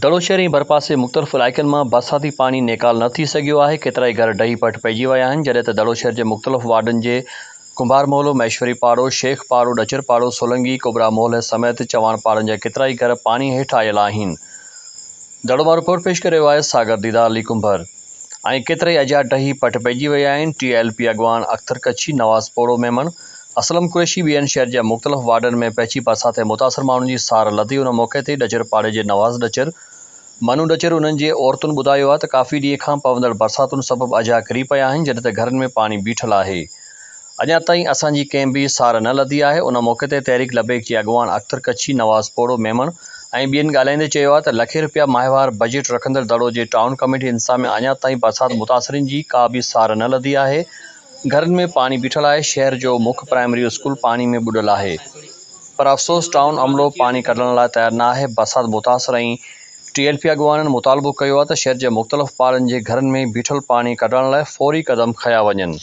दड़ो शहर ऐं भरपासे मुख़्तलिफ़ इलाइक़नि मां बरसाती पानी निकाल न थी सघियो आहे। केतिरा ई घर डही पट पइजी विया आहिनि, जॾहिं त दड़ो शहर जे मुख़्तलिफ़ वार्डनि जे कुंभार मोहल्लो, महेश्वरी पाड़ो, शेख पाड़ो, डचर पाड़ो, सोलंगी, कुबरा मोहल्ले समेत चवाण पाड़नि जा केतिरा ई घर पाणी हेठि आयल आहिनि। दड़ो मां रिपोर्ट पेश करे रहियो आहे सागर दीदार अली कुंभर। ऐं केतिरा ई अजा डही पट पइजी विया आहिनि। TLP अॻवान अख्तर कच्छी, नवाज़ पोड़ो मेमन, असलम कुरैशी ॿियनि शहर जे मुख़्तलिफ़ वार्डनि में पइजी बरसाति ऐं मुतासिर माण्हुनि जी सार लधी। उन मौक़े ते डचर पाड़े जे नवाज़ डचर, मनु डचर उन्हनि जे औरतुनि ॿुधायो आहे त काफ़ी ॾींहं खां पवंदड़ बरसातुनि सबबि अजा किरी पिया आहिनि, जॾहिं त घरनि में पाणी बीठल आहे। अञा ताईं असांजी कंहिं बि सार न लधी आहे। उन मौक़े ते तहरीक लबैक जे अॻवान अख्तर कच्छी, नवाज़ पोड़ो मेमन ऐं ॿियनि ॻाल्हाईंदे चयो आहे त लखे रुपया माहिवार बजट रखंदड़ दड़ो जे टाउन कमेटी इंतिज़ामिया अञा ताईं बरसाति मुतासिरनि जी का बि सार न लधी आहे। घरनि में पाणी बीठल आहे। शहर जो मुख्य प्राइमरी स्कूल पाणी में ॿुॾल आहे, पर अफ़सोस टाउन अमलो पाणी कढण लाइ तयारु न आहे। बरसाति मुतासिर ऐं TLP अॻवाननि मुतालबो कयो आहे त शहर जे मुख़्तलिफ़ पाड़नि जे घरनि में बीठल पाणी कढण लाइ फ़ौरी क़दम खंया वञनि।